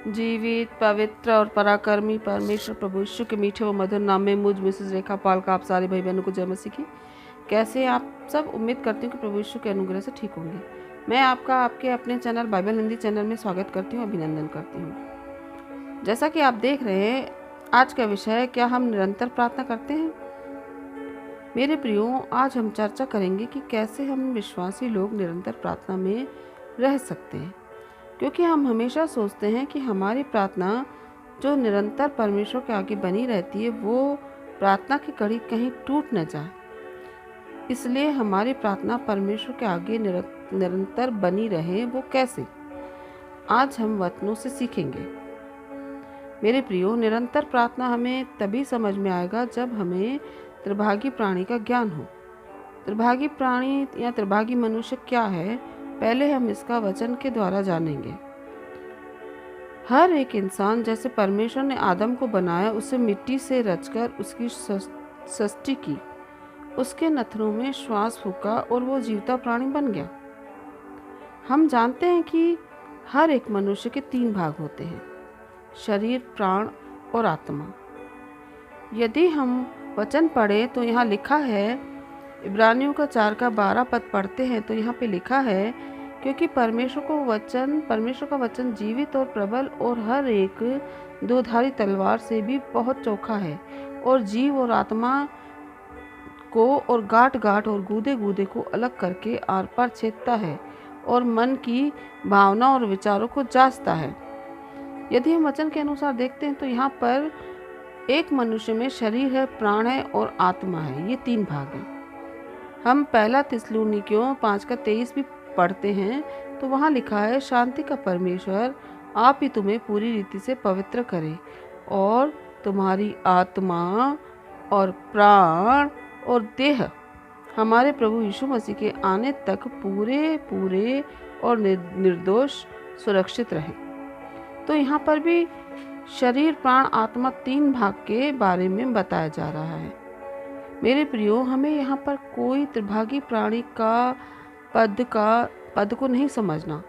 जीवित, पवित्र और पराक्रमी परमेश्वर प्रभु यीशु के मीठे व मधुर नाम में मुझ मिसेस रेखा पाल का आप सारे भाई बहनों को जय मसीह की। कैसे हैं आप सब? उम्मीद करती हूँ कि प्रभु यीशु के अनुग्रह से ठीक होंगे। मैं आपका आपके अपने चैनल बाइबल हिंदी चैनल में स्वागत करती हूँ, अभिनंदन करती हूँ। जैसा कि आप देख रहे हैं, आज का विषय है, क्या हम निरंतर प्रार्थना करते हैं? मेरे प्रियो, आज हम चर्चा करेंगे कि कैसे हम विश्वासी लोग निरंतर प्रार्थना में रह सकते हैं, क्योंकि हम हमेशा सोचते हैं कि हमारी प्रार्थना जो निरंतर परमेश्वर के आगे बनी रहती है, वो प्रार्थना की कड़ी कहीं टूट न जाए। इसलिए हमारी प्रार्थना परमेश्वर के आगे निरंतर बनी रहे। वो कैसे? आज हम वचनों से सीखेंगे। मेरे प्रियो, निरंतर प्रार्थना हमें तभी समझ में आएगा जब हमें त्रिभागी प्राणी का ज्ञान हो। त्रिभागी प्राणी या त्रिभागी मनुष्य क्या है, पहले हम इसका वचन के द्वारा जानेंगे। हर एक इंसान, जैसे परमेश्वर ने आदम को बनाया, उसे मिट्टी से रचकर उसकी सृष्टि की, उसके नथनों में श्वास फूंका और वो जीवता प्राणी बन गया। हम जानते हैं कि हर एक मनुष्य के 3 भाग होते हैं: शरीर, प्राण और आत्मा। यदि हम वचन पढ़ें तो यहाँ लिखा है, इब्रानियों का 4:12 पद पढ़ते हैं तो यहाँ पे लिखा है, क्योंकि परमेश्वर का वचन जीवित और प्रबल और हर एक 2-धारी तलवार से भी बहुत चोखा है और जीव और आत्मा को और गांठ-गांठ और गूदे-गूदे को अलग करके आर पार छेदता है और मन की भावना और विचारों को जांचता है। यदि हम वचन के अनुसार देखते हैं तो यहाँ पर एक मनुष्य में शरीर है, प्राण है और आत्मा है। ये 3 भाग हैं। हम पहला थिस्सलुनीकियों 5:23 भी पढ़ते हैं तो वहाँ लिखा है, शांति का परमेश्वर आप ही तुम्हें पूरी रीति से पवित्र करे और तुम्हारी आत्मा और प्राण और देह हमारे प्रभु यीशु मसीह के आने तक पूरे और निर्दोष सुरक्षित रहे। तो यहाँ पर भी शरीर, प्राण, आत्मा 3 भाग के बारे में बताया जा रहा है। मेरे प्रियो, हमें यहाँ पर कोई त्रिभागी प्राणी का पद को नहीं समझना,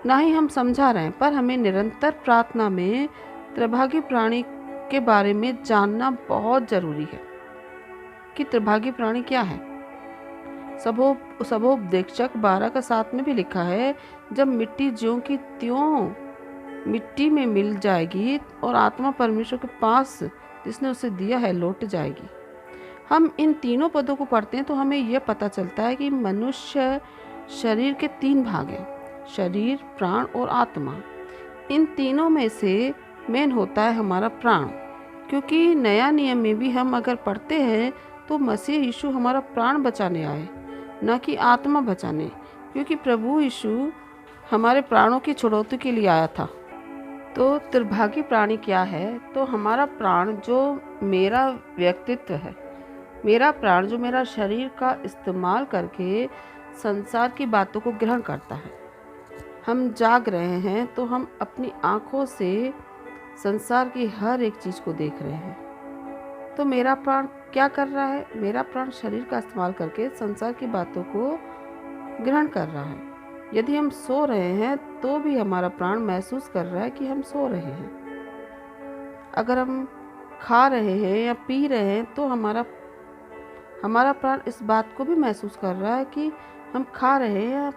ना ही हम समझा रहे हैं, पर हमें निरंतर प्रार्थना में त्रिभागी प्राणी के बारे में जानना बहुत जरूरी है कि त्रिभागी प्राणी क्या है। सबोपदेशक 12:7 में भी लिखा है, जब मिट्टी ज्यों की त्यों मिट्टी में मिल जाएगी और आत्मा परमेश्वर के पास जिसने उसे दिया है लौट जाएगी। हम इन तीनों पदों को पढ़ते हैं तो हमें यह पता चलता है कि मनुष्य शरीर के 3 भाग हैं: शरीर, प्राण और आत्मा। इन तीनों में से मेन होता है हमारा प्राण, क्योंकि नया नियम में भी हम अगर पढ़ते हैं तो मसीह यीशु हमारा प्राण बचाने आए, न कि आत्मा बचाने, क्योंकि प्रभु यीशु हमारे प्राणों की छुड़ौती के लिए आया था। तो त्रिभागी प्राणी क्या है? तो हमारा प्राण जो मेरा व्यक्तित्व है, मेरा प्राण जो मेरा शरीर का इस्तेमाल करके संसार की बातों को ग्रहण करता है। हम जाग रहे हैं तो हम अपनी आँखों से संसार की हर एक चीज़ को देख रहे हैं। तो मेरा प्राण क्या कर रहा है? मेरा प्राण शरीर का इस्तेमाल करके संसार की बातों को ग्रहण कर रहा है। यदि हम सो रहे हैं तो भी हमारा प्राण महसूस कर रहा है कि हम सो रहे हैं। अगर हम खा रहे हैं या पी रहे हैं तो हमारा प्राण इस बात को भी महसूस कर रहा है कि हम खा रहे हैं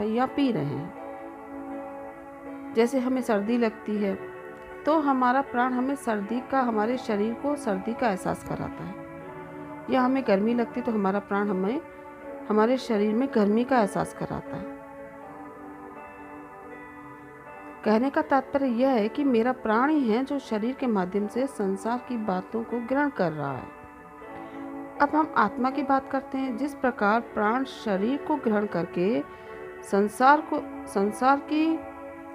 या पी रहे हैं। जैसे हमें सर्दी लगती है तो हमारा प्राण हमें हमारे शरीर को सर्दी का एहसास कराता है, या हमें गर्मी लगती तो हमारा प्राण हमारे शरीर में गर्मी का एहसास कराता है। कहने का तात्पर्य यह है कि मेरा प्राण ही है जो शरीर के माध्यम से संसार की बातों को ग्रहण कर रहा है। अब हम आत्मा की बात करते हैं। जिस प्रकार प्राण शरीर को ग्रहण करके संसार की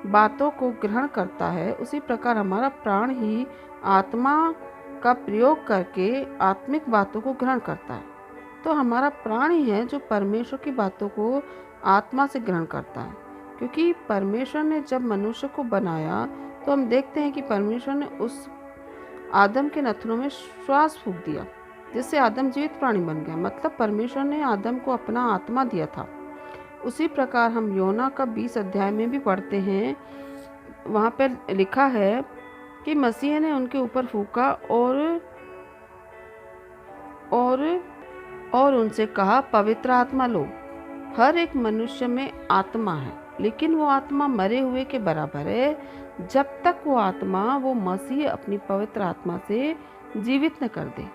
बातों को ग्रहण करता है, उसी प्रकार हमारा प्राण ही आत्मा का प्रयोग करके आत्मिक बातों को ग्रहण करता है। तो हमारा प्राण ही है जो परमेश्वर की बातों को आत्मा से ग्रहण करता है, क्योंकि परमेश्वर ने जब मनुष्य को बनाया तो हम देखते हैं कि परमेश्वर ने उस आदम के नथनों में श्वास फूंक दिया, जिससे आदम जीवित प्राणी बन गया। मतलब परमेश्वर ने आदम को अपना आत्मा दिया था। उसी प्रकार हम योना का 20 अध्याय में भी पढ़ते हैं वहाँ पर लिखा है कि मसीह ने उनके ऊपर फूंका और उनसे कहा, पवित्र आत्मा लो। हर एक मनुष्य में आत्मा है, लेकिन वो आत्मा मरे हुए के बराबर है जब तक वो मसीह अपनी पवित्र आत्मा से जीवित न कर दे।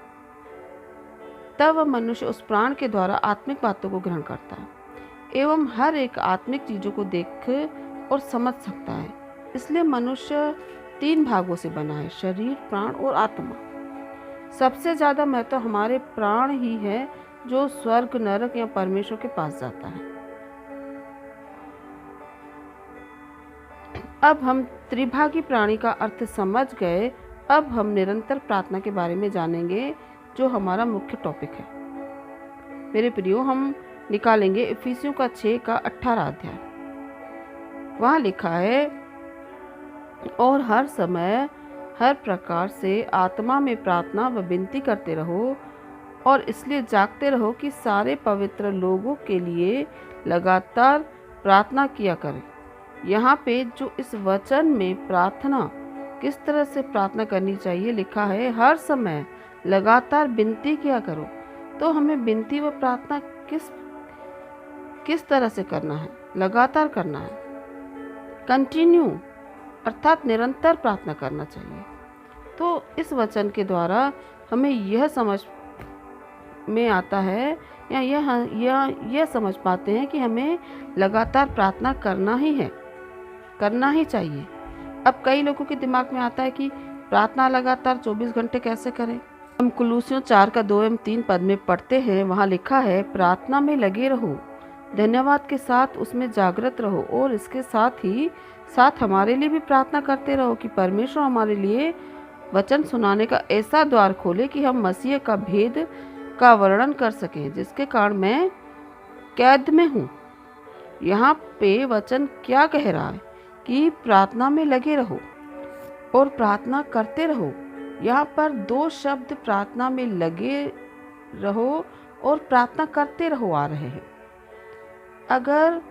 तब वह मनुष्य उस प्राण के द्वारा आत्मिक बातों को ग्रहण करता है एवं हर एक आत्मिक चीजों को देख और समझ सकता है। इसलिए मनुष्य 3 भागों से बना है, शरीर, प्राण और आत्मा। सबसे ज्यादा महत्व हमारे प्राण ही है, जो स्वर्ग, नरक या परमेश्वर के पास जाता है। अब हम त्रिभागी प्राणी का अर्थ समझ गए। अब हम निरंतर प्रार्थना के बारे में जानेंगे, जो हमारा मुख्य टॉपिक है। मेरे प्रियो, हम निकालेंगे इफिसियों का 6 का 18 अध्याय। वहाँ लिखा है, और हर समय हर प्रकार से आत्मा में प्रार्थना व विनती करते रहो, और इसलिए जागते रहो कि सारे पवित्र लोगों के लिए लगातार प्रार्थना किया करें। यहाँ पे जो इस वचन में प्रार्थना, किस तरह से प्रार्थना करनी चाहिए लिखा है, हर समय लगातार विनती किया करो। तो हमें विनती व प्रार्थना किस तरह से करना है? लगातार करना है, कंटिन्यू, अर्थात निरंतर प्रार्थना करना चाहिए। तो इस वचन के द्वारा हमें यह समझ में आता है या यह समझ पाते हैं कि हमें लगातार प्रार्थना करना ही है, करना ही चाहिए। अब कई लोगों के दिमाग में आता है कि प्रार्थना लगातार 24 घंटे कैसे करें। हम कुलूसियों 4 का 2 एवं 3 पद में पढ़ते हैं। वहाँ लिखा है, प्रार्थना में लगे रहो, धन्यवाद के साथ उसमें जागृत रहो, और इसके साथ ही साथ हमारे लिए भी प्रार्थना करते रहो कि परमेश्वर हमारे लिए वचन सुनाने का ऐसा द्वार खोले कि हम मसीह का भेद का वर्णन कर सकें, जिसके कारण मैं कैद में हूँ। यहाँ पे वचन क्या कह रहा है कि प्रार्थना में लगे रहो और प्रार्थना करते रहो। यहाँ पर 2 शब्द प्रार्थना में लगे रहो और प्रार्थना करते रहो आ रहे हैं। अगर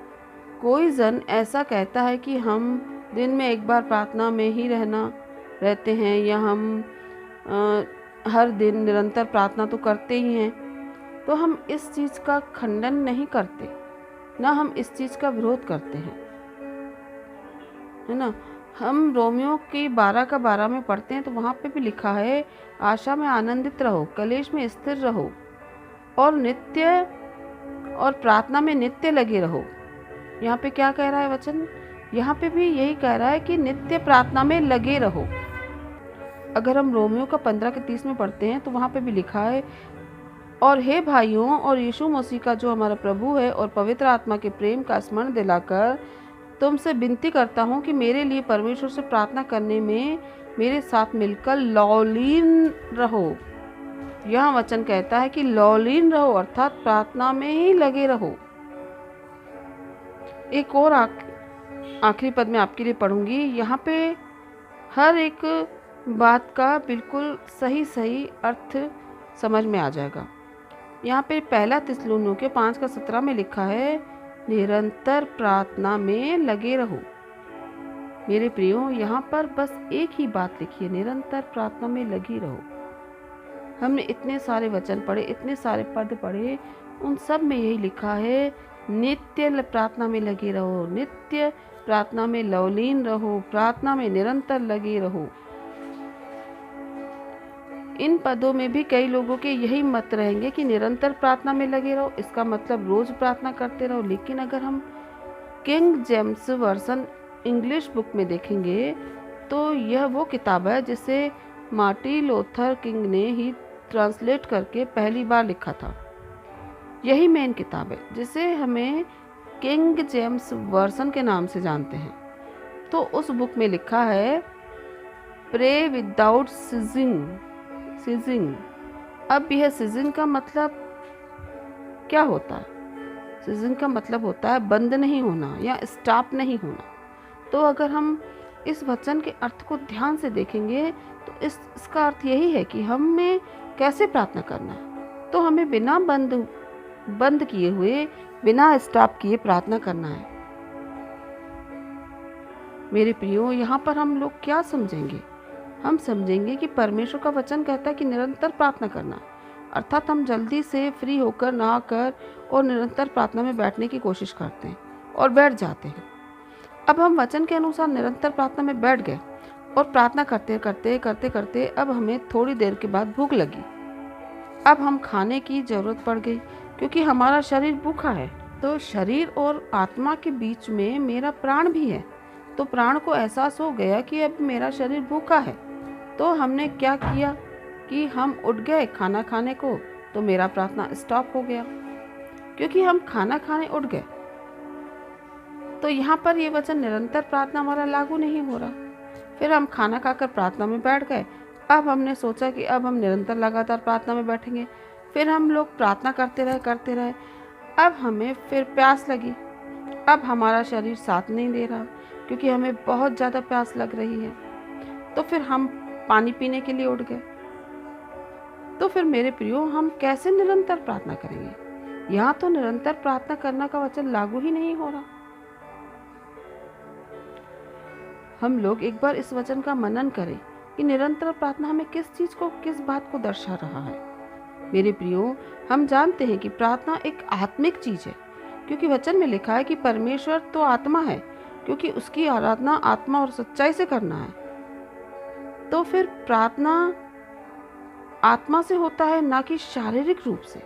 कोई जन ऐसा कहता है कि हम दिन में एक बार प्रार्थना में ही रहते हैं, या हम हर दिन निरंतर प्रार्थना तो करते ही हैं, तो हम इस चीज़ का खंडन नहीं करते, ना हम इस चीज़ का विरोध करते हैं, है ना। हम रोमियो की 12 का 12 में पढ़ते हैं, तो वहाँ पे भी लिखा है, आशा में आनंदित रहो, कलेश में स्थिर रहो, और प्रार्थना में नित्य लगे रहो। यहाँ पे क्या कह रहा है वचन? यहाँ पे भी यही कह रहा है कि नित्य प्रार्थना में लगे रहो। अगर हम रोमियो का 15 के 30 में पढ़ते हैं, तो वहाँ पे भी लिखा है, और हे भाइयों, और यीशु मसीह का जो हमारा प्रभु है और पवित्र आत्मा के प्रेम का स्मरण दिलाकर तुमसे विनती करता हूँ कि मेरे लिए परमेश्वर से प्रार्थना करने में मेरे साथ मिलकर लौलीन रहो। यह वचन कहता है कि लौलीन रहो, अर्थात प्रार्थना में ही लगे रहो। एक और आखिरी पद में आपके लिए पढ़ूंगी। यहाँ पे हर एक बात का बिल्कुल सही अर्थ समझ में आ जाएगा। यहाँ पे 1 थिस्सलुनीके 5 का 17 में लिखा है, निरंतर प्रार्थना में लगे रहो। मेरे प्रियो, यहाँ पर बस एक ही बात लिखी है, निरंतर प्रार्थना में लगी रहो। हमने इतने सारे वचन पढ़े, इतने सारे पद पढ़े, उन सब में यही लिखा है, नित्य प्रार्थना में लगे रहो, नित्य प्रार्थना में लवलीन रहो, प्रार्थना में निरंतर लगे रहो। इन पदों में भी कई लोगों के यही मत रहेंगे कि निरंतर प्रार्थना में लगे रहो, इसका मतलब रोज प्रार्थना करते रहो। लेकिन अगर हम King James version English book में देखेंगे, तो यह वो किताब है जिसे मार्टिन लूथर किंग ने ही ट्रांसलेट करके पहली बार लिखा था। यही मेन किताब है जिसे हमें किंग जेम्स वर्सन के नाम से जानते हैं। तो उस बुक में लिखा है, प्रे विदाउट सीजिंग। अब यह सीजिंग का मतलब क्या होता है? सीजिंग का मतलब होता है बंद नहीं होना या स्टॉप नहीं होना। तो अगर हम इस वचन के अर्थ को ध्यान से देखेंगे, तो इसका अर्थ यही है कि हमें कैसे प्रार्थना करना है। तो हमें बिना बंद किए हुए, बिना स्टॉप किए प्रार्थना करना है। मेरे प्रियो, यहाँ पर हम लोग क्या समझेंगे? हम समझेंगे कि परमेश्वर का वचन कहता है कि निरंतर प्रार्थना करना, अर्थात हम जल्दी से फ्री होकर नहाकर और निरंतर प्रार्थना में बैठने की कोशिश करते हैं और बैठ जाते हैं। अब हम वचन के अनुसार निरंतर प्रार्थना में बैठ गए और प्रार्थना करते करते करते करते अब हमें थोड़ी देर के बाद भूख लगी। अब हम खाने की जरूरत पड़ गई क्योंकि हमारा शरीर भूखा है। तो शरीर और आत्मा के बीच में मेरा प्राण भी है, तो प्राण को एहसास हो गया कि अब मेरा शरीर भूखा है। तो हमने क्या किया कि हम उठ गए खाना खाने को, तो मेरा प्रार्थना स्टॉप हो गया क्योंकि हम खाना खाने उठ गए। तो यहाँ पर ये वचन निरंतर प्रार्थना हमारा लागू नहीं हो रहा। फिर हम खाना खाकर प्रार्थना में बैठ गए। अब हमने सोचा कि अब हम निरंतर लगातार प्रार्थना में बैठेंगे। फिर हम लोग प्रार्थना करते रहे। अब हमें फिर प्यास लगी। अब हमारा शरीर साथ नहीं दे रहा क्योंकि हमें बहुत ज़्यादा प्यास लग रही है। तो फिर हम पानी पीने के लिए उठ गए। तो फिर मेरे प्रियो, हम कैसे निरंतर प्रार्थना करेंगे? यहाँ तो निरंतर प्रार्थना करना का वचन लागू ही नहीं हो रहा। हम लोग एक बार इस वचन का मनन करें कि निरंतर प्रार्थना हमें किस बात को दर्शा रहा है। मेरे प्रियो, हम जानते हैं कि प्रार्थना एक आत्मिक चीज है क्योंकि वचन में लिखा है कि परमेश्वर तो आत्मा है, क्योंकि उसकी आराधना आत्मा और सच्चाई से करना है। तो फिर प्रार्थना आत्मा से होता है, ना कि शारीरिक रूप से।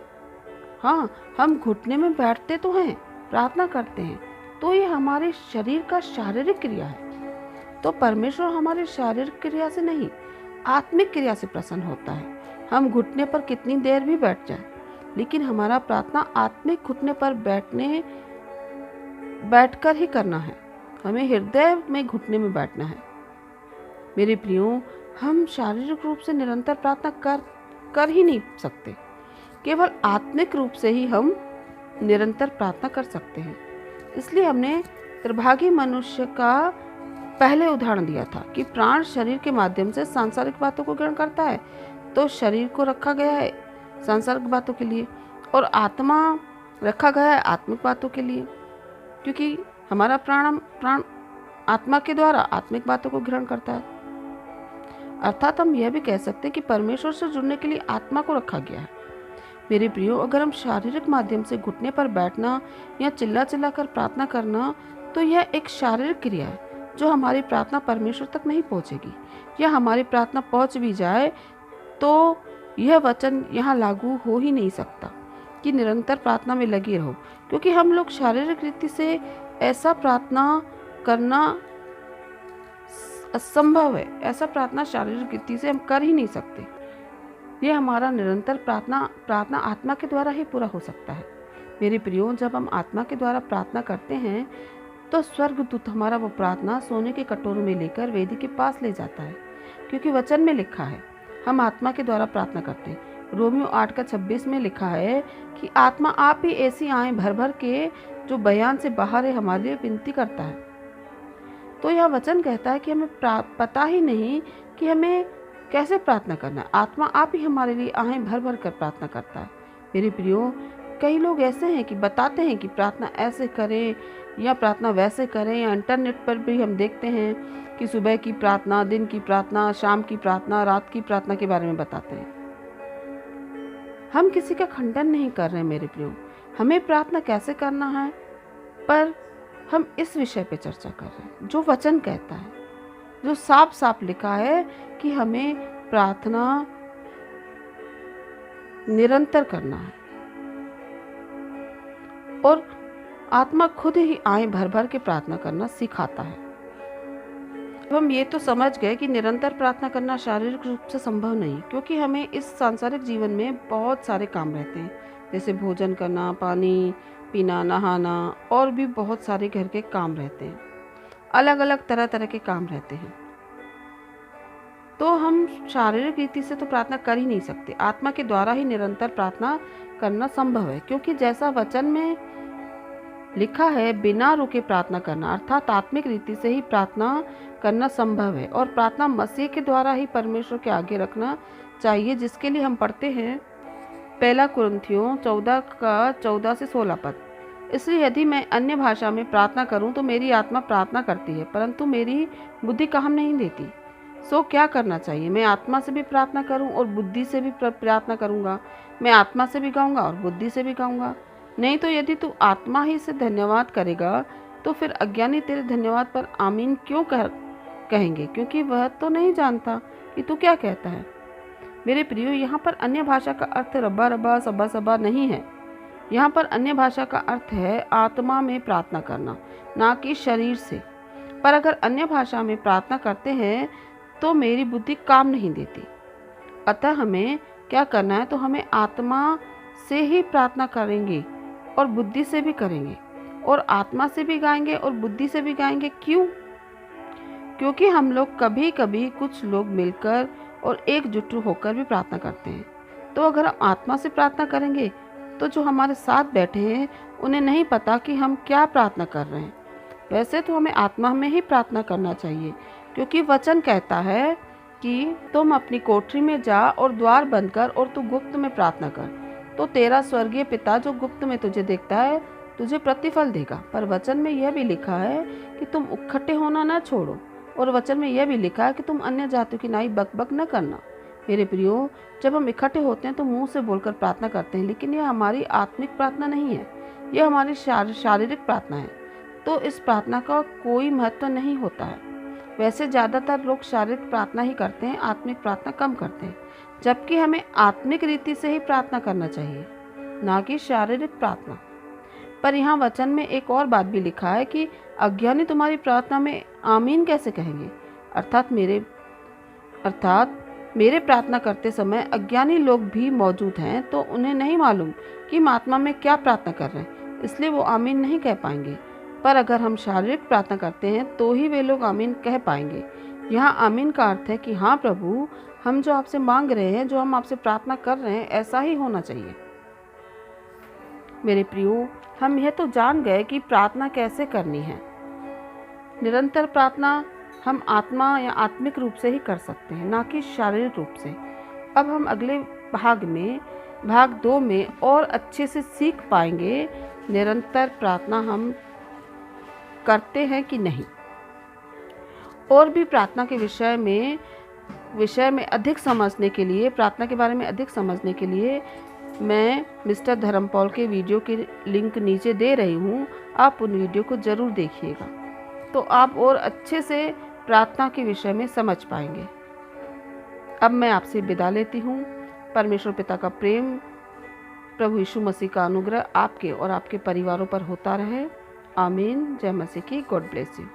हाँ, हम घुटने में बैठते तो हैं, प्रार्थना करते हैं, तो ये हमारे शरीर का शारीरिक क्रिया है। तो परमेश्वर हमारे शारीरिक क्रिया से नहीं, आत्मिक क्रिया से प्रसन्न होता है। हम घुटने पर कितनी देर भी बैठ जाए, लेकिन हमारा प्रार्थना आत्मिक घुटने पर बैठकर ही करना है। हमें हृदय में घुटने में बैठना है। मेरे प्रियो, हम शारीरिक रूप से निरंतर प्रार्थना कर ही नहीं सकते। केवल आत्मिक रूप से ही हम निरंतर प्रार्थना कर सकते हैं। इसलिए हमने त्रिभागी मनुष्य का पहले उदाहरण दिया था कि प्राण शरीर के माध्यम से सांसारिक बातों को ग्रहण करता है, तो शरीर को रखा गया है सांसारिक बातों के लिए और आत्मा रखा गया है आत्मिक बातों के लिए, क्योंकि हमारा प्राण आत्मा के द्वारा आत्मिक बातों को ग्रहण करता है। अर्थात हम यह भी कह सकते हैं कि परमेश्वर से जुड़ने के लिए आत्मा को रखा गया है। मेरे प्रियो, अगर हम शारीरिक माध्यम से घुटने पर बैठना या चिल्ला कर प्रार्थना करना, तो यह एक शारीरिक क्रिया है जो हमारी प्रार्थना परमेश्वर तक नहीं पहुंचेगी। या हमारी प्रार्थना पहुंच भी जाए तो यह वचन यहाँ लागू हो ही नहीं सकता कि निरंतर प्रार्थना में लगे रहो, क्योंकि हम लोग शारीरिक रीति से ऐसा प्रार्थना करना असंभव है। ऐसा प्रार्थना शारीरिक रीति से हम कर ही नहीं सकते। यह हमारा निरंतर प्रार्थना आत्मा के द्वारा ही पूरा हो सकता है। मेरे प्रियो, जब हम आत्मा के द्वारा प्रार्थना करते हैं तो स्वर्गदूत हमारा वो प्रार्थना सोने के कटोरे में लेकर वेदी के पास ले जाता है, क्योंकि वचन में लिखा है हम आत्मा के द्वारा प्रार्थना करते हैं। रोमियो 8:26 में लिखा है कि आत्मा आप ही ऐसी आए भर भर के जो बयान से बाहर है हमारे लिए विनती करता है। तो यह वचन कहता है कि हमें पता ही नहीं कि हमें कैसे प्रार्थना करना है। आत्मा आप ही हमारे लिए आए भर भर कर प्रार्थना करता है। मेरे प्रियो, कई लोग ऐसे हैं कि बताते हैं कि प्रार्थना ऐसे करें या प्रार्थना वैसे करें, या इंटरनेट पर भी हम देखते हैं कि सुबह की प्रार्थना, दिन की प्रार्थना, शाम की प्रार्थना, रात की प्रार्थना के बारे में बताते हैं। हम किसी का खंडन नहीं कर रहे हैं मेरे प्रियो, हमें प्रार्थना कैसे करना है, पर हम इस विषय पे चर्चा कर रहे हैं जो वचन कहता है, जो साफ साफ लिखा है कि हमें प्रार्थना निरंतर करना है और आत्मा खुद ही आए भर भर के प्रार्थना करना सिखाता है। हम ये तो समझ गए कि निरंतर प्रार्थना करना शारीरिक रूप से संभव नहीं, क्योंकि हमें इस सांसारिक जीवन में बहुत सारे काम रहते हैं, जैसे भोजन करना, पानी पीना, नहाना, और भी बहुत सारे घर के काम रहते हैं। अलग अलग तरह तरह के काम रहते हैं। तो हम शारीरिक रीति से तो प्रार्थना कर ही नहीं सकते। आत्मा के द्वारा ही निरंतर प्रार्थना करना संभव है, क्योंकि जैसा वचन में लिखा है बिना रुके प्रार्थना करना, अर्थात आत्मिक रीति से ही प्रार्थना करना संभव है। और प्रार्थना मसीह के द्वारा ही परमेश्वर के आगे रखना चाहिए, जिसके लिए हम पढ़ते हैं 1 कुरिन्थियों 14 का 14 से 16 पद इसलिए यदि मैं अन्य भाषा में प्रार्थना करूं तो मेरी आत्मा प्रार्थना करती है, परंतु मेरी बुद्धि काम नहीं देती। सो क्या करना चाहिए? मैं आत्मा से भी प्रार्थना करूं और बुद्धि से भी प्रार्थना करूंगा। मैं आत्मा से भी गाऊंगा और बुद्धि से भी गाऊंगा। नहीं तो यदि तू आत्मा ही से धन्यवाद करेगा तो फिर अज्ञानी तेरे धन्यवाद पर आमीन क्यों कहेंगे, क्योंकि वह तो नहीं जानता कि तू क्या कहता है। मेरे प्रियो, यहाँ पर अन्य भाषा का अर्थ रब्बा रब्बा सबा सबा नहीं है। यहाँ पर अन्य भाषा का अर्थ है आत्मा में प्रार्थना करना, ना कि शरीर से। पर अगर अन्य भाषा में प्रार्थना करते हैं तो मेरी बुद्धि काम नहीं देती। अतः हमें क्या करना है? तो हमें आत्मा से ही प्रार्थना करेंगे और बुद्धि से भी करेंगे, और आत्मा से भी गाएंगे और बुद्धि से भी गाएंगे। क्यों? क्योंकि हम लोग कभी कभी कुछ लोग मिलकर और एकजुट होकर भी प्रार्थना करते हैं। तो अगर हम आत्मा से प्रार्थना करेंगे तो जो हमारे साथ बैठे हैं उन्हें नहीं पता कि हम क्या प्रार्थना कर रहे हैं। वैसे तो हमें आत्मा में ही प्रार्थना करना चाहिए, क्योंकि वचन कहता है कि तुम अपनी कोठरी में जा और द्वार बंद कर और तू गुप्त में प्रार्थना कर, तो तेरा स्वर्गीय पिता जो गुप्त में तुझे देखता है तुझे प्रतिफल देगा। पर वचन में यह भी लिखा है कि तुम इकट्ठे होना न छोड़ो, और वचन में यह भी लिखा है कि तुम अन्य जातियों की नाई बकबक न करना। मेरे प्रियो, जब हम इकट्ठे होते हैं तो मुंह से बोलकर प्रार्थना करते हैं, लेकिन यह हमारी आत्मिक प्रार्थना नहीं है, यह हमारी शारीरिक प्रार्थना है। तो इस प्रार्थना का कोई महत्व नहीं होता है। वैसे ज़्यादातर लोग शारीरिक प्रार्थना ही करते हैं, आत्मिक प्रार्थना कम करते हैं, जबकि हमें आत्मिक रीति से ही प्रार्थना करना चाहिए, ना कि शारीरिक प्रार्थना। पर यहाँ वचन में एक और बात भी लिखा है कि अज्ञानी तुम्हारी प्रार्थना में आमीन कैसे कहेंगे। अर्थात मेरे प्रार्थना करते समय अज्ञानी लोग भी मौजूद हैं, तो उन्हें नहीं मालूम कि हम आत्मा में क्या प्रार्थना कर रहे हैं, इसलिए वो आमीन नहीं कह पाएंगे। पर अगर हम शारीरिक प्रार्थना करते हैं तो ही वे लोग आमीन कह पाएंगे। यहाँ आमीन का अर्थ है कि हाँ प्रभु, हम जो आपसे मांग रहे हैं, जो हम आपसे प्रार्थना कर रहे हैं, ऐसा ही होना चाहिए। मेरे प्रियो, हम यह तो जान गए कि प्रार्थना कैसे करनी है। निरंतर प्रार्थना हम आत्मा या आत्मिक रूप से ही कर सकते हैं, ना कि शारीरिक रूप से। अब हम अगले भाग 2 में और अच्छे से सीख पाएंगे निरंतर प्रार्थना हम करते हैं कि नहीं। और भी प्रार्थना के विषय में अधिक समझने के लिए, प्रार्थना के बारे में अधिक समझने के लिए मैं मिस्टर धर्मपाल के वीडियो की लिंक नीचे दे रही हूँ। आप उन वीडियो को ज़रूर देखिएगा, तो आप और अच्छे से प्रार्थना के विषय में समझ पाएंगे। अब मैं आपसे विदा लेती हूँ। परमेश्वर पिता का प्रेम, प्रभु यीशु मसीह का अनुग्रह आपके और आपके परिवारों पर होता रहे। आमीन। जय मसीह की। God bless you.